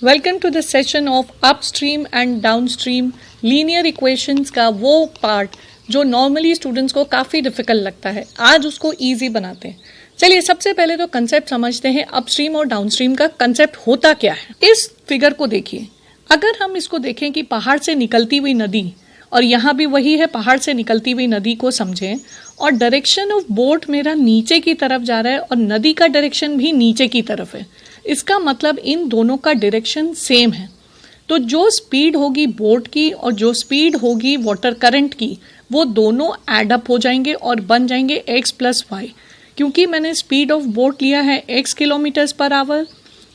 Welcome to the session of upstream and downstream linear equations का वो part जो normally students को काफ़ी डिफिकल्ट लगता है। आज उसको इजी बनाते हैं। चलिए सबसे पहले तो कंसेप्ट समझते हैं, अपस्ट्रीम और डाउनस्ट्रीम का कंसेप्ट होता क्या है। इस फिगर को देखिए, अगर हम इसको देखें कि पहाड़ से निकलती हुई नदी, और यहाँ भी वही है, पहाड़ से निकलती हुई नदी को समझें, और डायरेक्शन ऑफ बोट मेरा नीचे की तरफ जा रहा है और नदी का डायरेक्शन भी नीचे की तरफ है। इसका मतलब इन दोनों का डायरेक्शन सेम है। तो जो स्पीड होगी बोट की और जो स्पीड होगी वाटर करंट की, वो दोनों एड अप हो जाएंगे और बन जाएंगे x प्लस वाई। क्योंकि मैंने स्पीड ऑफ बोट लिया है x kilometres per hour,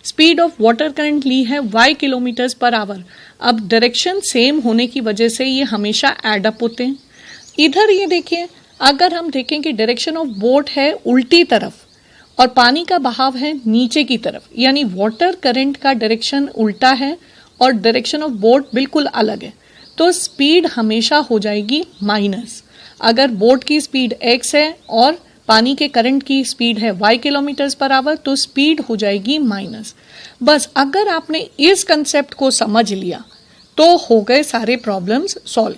speed of water current ली है y किलोमीटर्स पर आवर। अब डायरेक्शन सेम होने की वजह से ये हमेशा एड अप होते हैं। इधर ये देखिए, अगर हम देखें कि डायरेक्शन ऑफ बोट है उल्टी तरफ और पानी का बहाव है नीचे की तरफ, यानी वाटर करंट का डायरेक्शन उल्टा है और डायरेक्शन ऑफ बोट बिल्कुल अलग है, तो स्पीड हमेशा हो जाएगी माइनस। अगर बोट की स्पीड x है और पानी के करंट की स्पीड है y किलोमीटर्स पर आवर, तो स्पीड हो जाएगी माइनस। बस अगर आपने इस कंसेप्ट को समझ लिया तो हो गए सारे प्रॉब्लम्स सॉल्व।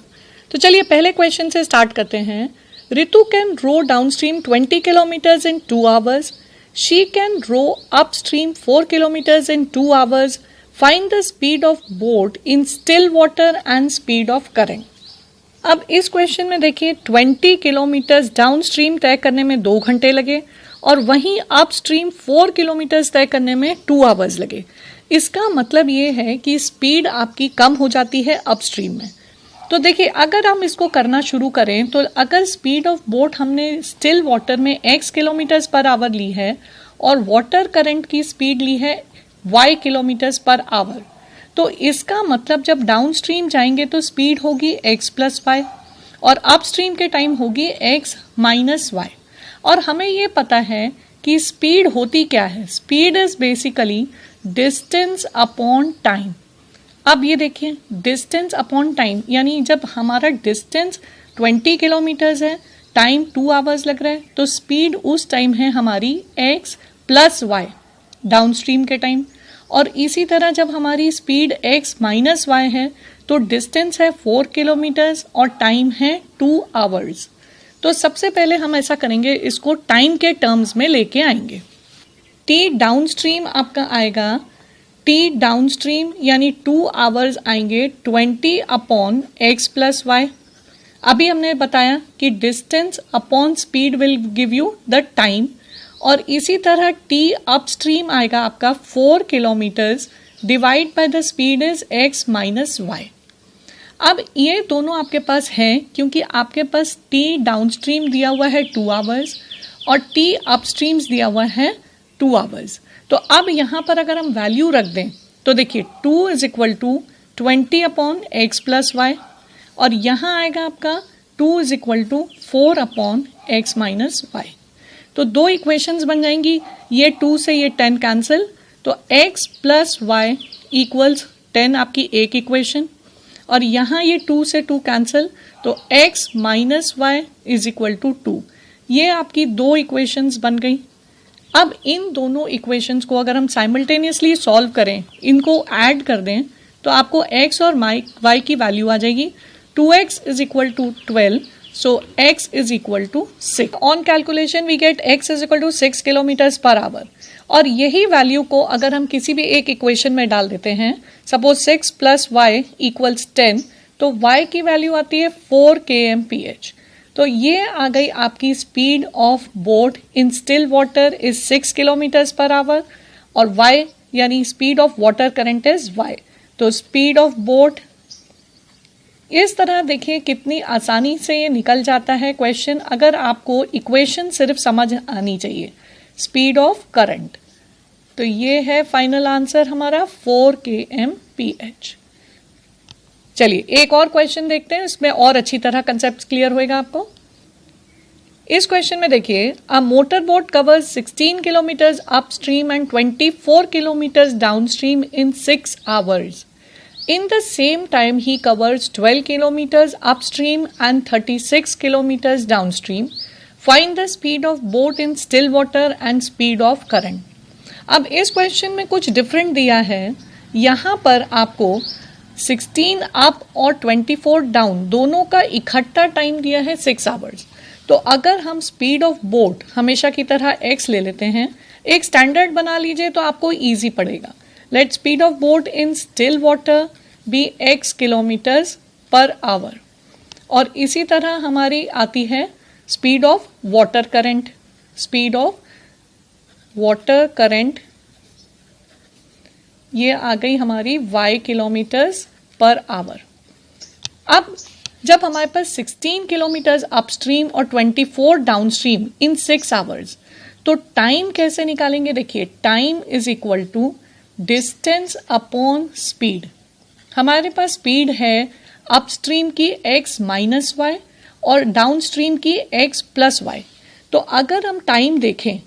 तो चलिए पहले क्वेश्चन से स्टार्ट करते हैं। Ritu can row downstream 20 kilometres in 2 hours. She can row upstream 4 kilometers in 2 hours. Find the speed of boat in still water and speed of current. अब इस क्वेश्चन में देखिए 20 किलोमीटर्स डाउनस्ट्रीम तय करने में 2 घंटे लगे और वहीं अपस्ट्रीम 4 किलोमीटर्स तय करने में 2 आवर्स लगे। इसका मतलब ये है कि स्पीड आपकी कम हो जाती है अपस्ट्रीम में। तो देखिए अगर हम इसको करना शुरू करें तो अगर स्पीड ऑफ बोट हमने स्टिल वाटर में x किलोमीटर्स पर आवर ली है और वाटर करंट की स्पीड ली है y किलोमीटर्स पर आवर, तो इसका मतलब जब डाउनस्ट्रीम जाएंगे तो स्पीड होगी x प्लस वाई और अपस्ट्रीम के टाइम होगी x माइनस वाई। और हमें ये पता है कि स्पीड होती क्या है। Speed is basically distance upon time. अब ये देखिए डिस्टेंस अपॉन टाइम, यानी जब हमारा डिस्टेंस 20 किलोमीटर्स है, टाइम 2 आवर्स लग रहा है, तो स्पीड उस टाइम है हमारी x प्लस वाई डाउनस्ट्रीम के टाइम। और इसी तरह जब हमारी स्पीड x माइनस वाई है तो डिस्टेंस है 4 किलोमीटर्स और टाइम है 2 आवर्स। तो सबसे पहले हम ऐसा करेंगे, इसको टाइम के टर्म्स में लेके आएंगे। t डाउनस्ट्रीम आपका आएगा, t डाउनस्ट्रीम यानी 2 आवर्स आएंगे 20 अपॉन x प्लस वाई। अभी हमने बताया कि distance upon speed will give you the time, और इसी तरह t अपस्ट्रीम आएगा आपका 4 kilometres divide by the speed is x minus y. अब ये दोनों आपके पास हैं क्योंकि आपके पास t डाउनस्ट्रीम दिया हुआ है 2 आवर्स और t अपस्ट्रीम्स दिया हुआ है 2 आवर्स। तो अब यहाँ पर अगर हम वैल्यू रख दें तो देखिए 2 is equal to 20 upon x plus y, और यहाँ आएगा आपका 2 is equal to 4 upon x minus y. तो 2 इक्वेशंस बन जाएंगी, ये 2 से ये 10 कैंसिल, तो x प्लस वाई इक्वल्स 10 आपकी एक इक्वेशन, और यहाँ ये 2 से 2 कैंसिल, तो x minus y is equal to 2। ये आपकी 2 इक्वेशंस बन गई। अब इन दोनों इक्वेशंस को अगर हम साइमल्टेनियसली सॉल्व करें, इनको ऐड कर दें, तो आपको x और y की वैल्यू आ जाएगी। 2x is equal to 12, so x is equal to 6। On calculation we get x is equal to 6 kilometres per hour, और यही वैल्यू को अगर हम किसी भी एक इक्वेशन में डाल देते हैं, सपोज 6 प्लस वाई इक्वल्स 10, तो y की वैल्यू आती है 4 kmph। तो ये आ गई आपकी speed of boat in still water is 6 kilometres per hour, और y यानी speed of water current is y। तो स्पीड ऑफ बोट, इस तरह देखिए कितनी आसानी से ये निकल जाता है क्वेश्चन, अगर आपको इक्वेशन सिर्फ समझ आनी चाहिए। स्पीड ऑफ करंट, तो ये है फाइनल आंसर हमारा 4 kmph। चलिए एक और क्वेश्चन देखते हैं, इसमें और अच्छी तरह कंसेप्ट क्लियर होएगा आपको। इस क्वेश्चन में देखिए, a motor boat covers 16 kilometres upstream and 24 kilometres downstream in 6 hours. In the same time he covers 12 kilometres upstream and 36 kilometres downstream. Find the speed of boat in still water and speed of current. अब इस question में कुछ different दिया है, यहाँ पर आपको 16 up और 24 डाउन दोनों का इकट्ठा टाइम दिया है 6 आवर्स। तो अगर हम स्पीड ऑफ बोट हमेशा की तरह x ले लेते हैं, एक स्टैंडर्ड बना लीजिए तो आपको इजी पड़ेगा। Let speed of boat in still water be x kilometres per hour. और इसी तरह हमारी आती है speed of water current. Speed of water current ये आ गई हमारी y किलोमीटर्स पर आवर। अब जब हमारे पास 16 किलोमीटर्स अपस्ट्रीम और 24 डाउनस्ट्रीम इन 6 आवर्स, तो टाइम कैसे निकालेंगे? देखिए, time is equal to distance upon speed. हमारे पास स्पीड है अपस्ट्रीम की x माइनस वाई और डाउनस्ट्रीम की x प्लस वाई। तो अगर हम टाइम देखें,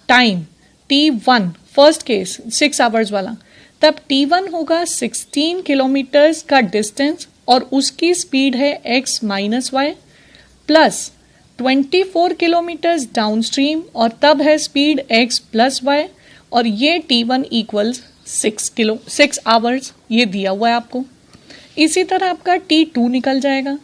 time t1 first case 6 hours वाला, तब t1 होगा 16 किलोमीटर्स का डिस्टेंस और उसकी स्पीड है x minus y plus 24 kilometres downstream और तब है स्पीड x प्लस वाई और ये t1 इक्वल्स 6 आवर्स, ये दिया हुआ है आपको। इसी तरह आपका t2 निकल जाएगा।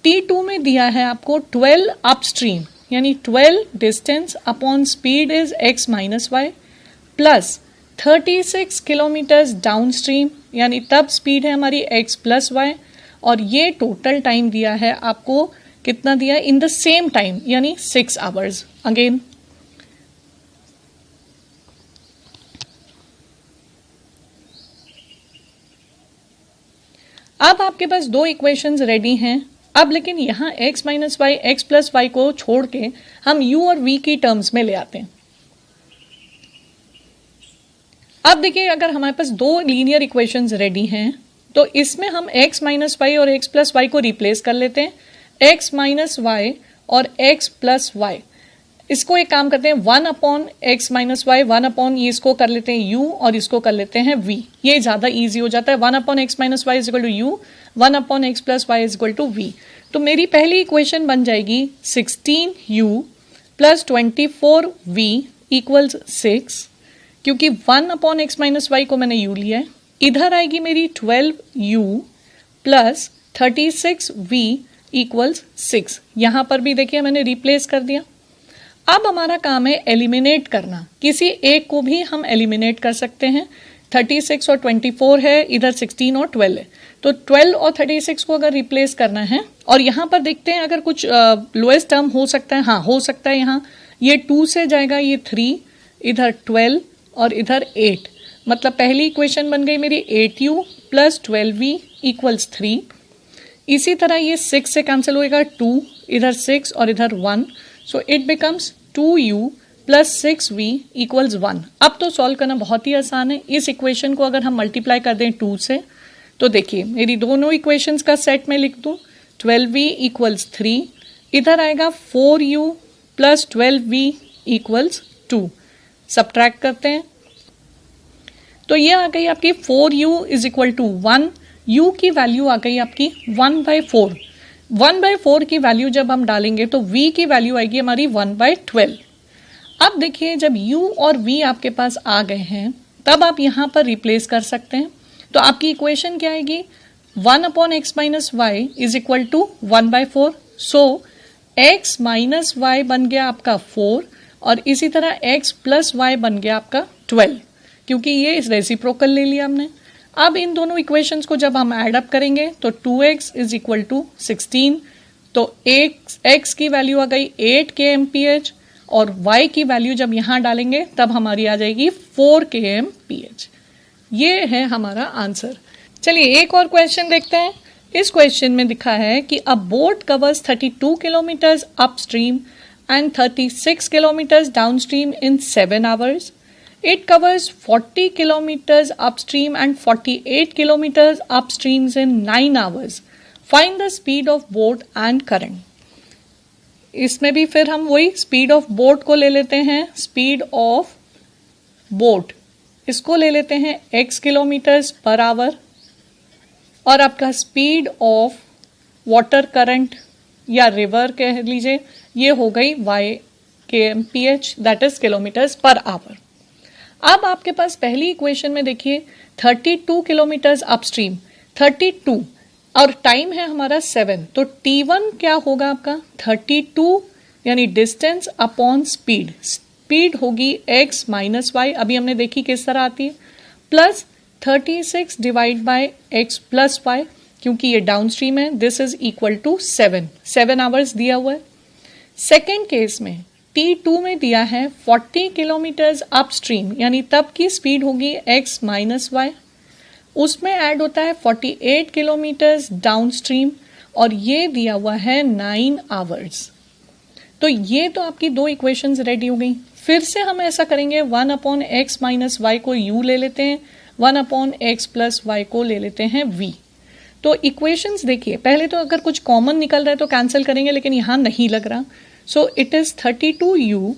t2 में दिया है आपको 12 अपस्ट्रीम यानी 12 distance upon speed is x minus y plus 36 kilometres downstream यानी तब स्पीड है हमारी x प्लस वाई और ये टोटल टाइम दिया है आपको, कितना दिया है? इन द सेम टाइम यानी 6 आवर्स अगेन। अब आपके पास दो इक्वेशंस रेडी हैं। अब लेकिन यहां x minus y x plus y को छोड़ के हम u और v की टर्म्स में ले आते हैं। अब देखिए, अगर हमारे पास दो लीनियर इक्वेशंस रेडी हैं तो इसमें हम x माइनस वाई और x प्लस वाई को रिप्लेस कर लेते हैं। x माइनस वाई और x प्लस वाई, इसको एक काम करते हैं 1 upon x minus y 1 upon ये इसको कर लेते हैं u और इसको कर लेते हैं v। ये ज्यादा इजी हो जाता है। 1 upon x minus y is equal to u, 1 upon x plus y is equal to v। तो मेरी पहली इक्वेशन बन जाएगी 16u प्लस 24v इक्वल्स 6, क्योंकि 1 अपॉन एक्स माइनस वाई को मैंने u लिया है। इधर आएगी मेरी 12u प्लस 36v इक्वल्स 6। यहां पर भी देखिए मैंने रिप्लेस कर दिया। अब हमारा काम है एलिमिनेट करना, किसी एक को भी हम एलिमिनेट कर सकते हैं। 36 और 24 है, इधर 16 और 12 है, तो 12 और 36 को अगर रिप्लेस करना है और यहां पर देखते हैं अगर कुछ लोएस्ट टर्म हो सकता है। हाँ, हो सकता है। यहाँ ये 2 से जाएगा, ये 3, इधर 12 और इधर 8, मतलब पहली इक्वेशन बन गई मेरी 8u प्लस 12v इक्वल्स 3। इसी तरह ये 6 से कैंसिल होएगा, 2, इधर 6 और इधर 1, so it becomes 2u plus 6v equals 1। अब तो सॉल्व करना बहुत ही आसान है। इस इक्वेशन को अगर हम मल्टीप्लाई कर दें 2 से, तो देखिए मेरी दोनों इक्वेशंस का सेट में लिख दूं। 12v इक्वल्स 3, इधर आएगा 4u plus 12v equals 2। Subtract करते हैं तो ये आ गई आपकी 4u is equal to 1। u की वैल्यू आ गई आपकी 1/4। 1/4 की वैल्यू जब हम डालेंगे तो v की वैल्यू आएगी हमारी 1/12। अब देखिए, जब u और v आपके पास आ गए हैं तब आप यहां पर रिप्लेस कर सकते हैं। तो आपकी इक्वेशन क्या आएगी? 1 upon x minus y is equal to 1/4। So x minus y बन गया आपका 4 और इसी तरह x प्लस वाई बन गया आपका 12, क्योंकि ये रेसिप्रोकल ले लिया हमने। अब इन दोनों इक्वेशंस को जब हम ऐड अप करेंगे तो 2x इज इक्वल टू 16, तो x की वैल्यू आ गई 8 kmph और y की वैल्यू जब यहां डालेंगे तब हमारी आ जाएगी 4 kmph। ये है हमारा आंसर। चलिए एक और क्वेश्चन देखते हैं। इस क्वेश्चन में दिखा है कि अ boat covers 32 kilometres upstream and 36 kilometres downstream in 7 hours. It covers 40 kilometers upstream and 48 kilometers upstream in 9 hours. Find the speed of boat and current. इसमें भी फिर हम वही स्पीड ऑफ बोट को ले लेते हैं। स्पीड ऑफ बोट इसको ले लेते हैं x किलोमीटर्स पर आवर और आपका स्पीड ऑफ वाटर करंट या रिवर कह लीजिए, ये हो गई y kmph, that is kilometres per hour. अब आपके पास पहली इक्वेशन में देखिए 32 किलोमीटर अपस्ट्रीम, 32 और टाइम है हमारा 7, तो T1 क्या होगा आपका 32 यानी डिस्टेंस अपॉन स्पीड, स्पीड होगी x माइनस वाई, अभी हमने देखी किस तरह आती है, plus 36 divide by x plus y, क्योंकि ये डाउन स्ट्रीम है, this is equal to 7 hours दिया हुआ है। सेकेंड केस में T2 में दिया है 40 किलोमीटर अपस्ट्रीम, यानी तब की स्पीड होगी x माइनस वाई, उसमें ऐड होता है 48 किलोमीटर डाउन स्ट्रीम और ये दिया हुआ है 9 आवर्स। तो ये तो आपकी दो इक्वेशंस रेडी हो गई। फिर से हम ऐसा करेंगे 1 अपॉन एक्स माइनस वाई को u ले लेते हैं, 1 अपॉन एक्स प्लस वाई को ले लेते हैं v। तो इक्वेशंस देखिए, पहले तो अगर कुछ कॉमन निकल रहा है तो कैंसिल करेंगे, लेकिन यहां नहीं लग रहा, so it is 32u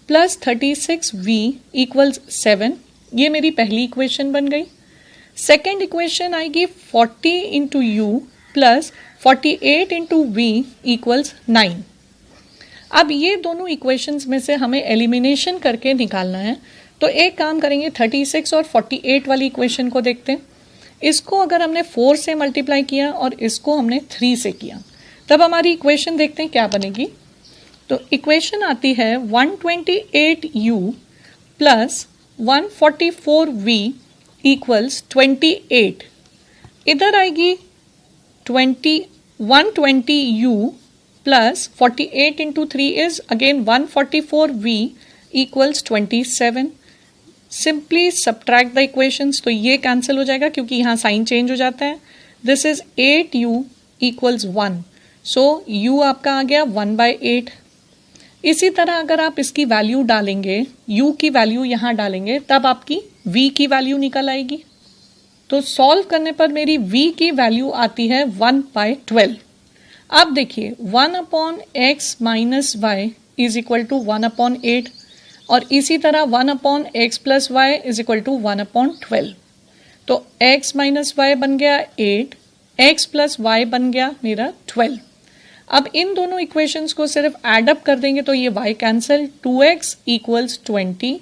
plus 36v equals 7। ये मेरी पहली इक्वेशन बन गई। सेकेंड इक्वेशन आएगी 40 into u plus 48 into v equals 9। अब ये दोनों इक्वेशंस में से हमें एलिमिनेशन करके निकालना है, तो एक काम करेंगे 36 और 48 वाली इक्वेशन को देखते हैं। इसको अगर हमने 4 से मल्टीप्लाई किया और इसको हमने 3 से किया, तब हमारी इक्वेशन देखते हैं क्या बनेगी। तो इक्वेशन आती है 128u प्लस 144v इक्वल्स 28। इधर आएगी 120u plus 48 into 3 is again 144v equals 27. Simply subtract the equations, तो ये कैंसिल हो जाएगा क्योंकि यहाँ साइन चेंज हो जाता है। This is 8u equals 1. So u आपका आ गया 1/8। इसी तरह अगर आप इसकी वैल्यू डालेंगे, u की वैल्यू यहाँ डालेंगे, तब आपकी v की वैल्यू निकल आएगी। तो सॉल्व करने पर मेरी v की वैल्यू आती है 1/12। अब देखिए 1 upon x minus y is equal to 1 upon 8 और इसी तरह 1 upon x plus y is equal to 1 upon 12। तो x माइनस वाई बन गया 8, x प्लस वाई बन गया मेरा 12। अब इन दोनों इक्वेशंस को सिर्फ एड अप कर देंगे तो ये y कैंसिल, 2x इक्वल्स 20।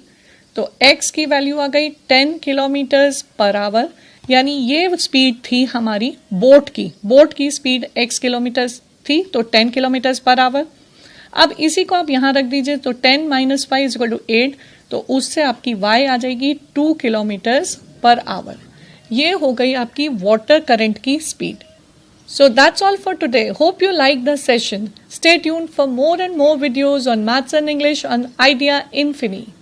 तो x की वैल्यू आ गई 10 किलोमीटर्स पर आवर, यानी ये स्पीड थी हमारी बोट की स्पीड x किलोमीटर थी, तो 10 किलोमीटर्स पर आवर। अब इसी को आप यहां रख दीजिए, तो 10 माइनस 5 इज इक्वल टू 8, तो उससे आपकी y आ जाएगी 2 किलोमीटर्स पर आवर। ये हो गई आपकी वाटर करंट की speed. So that's all for today. Hope you liked the session. Stay tuned for more and more videos on Maths and English on Idea Infini.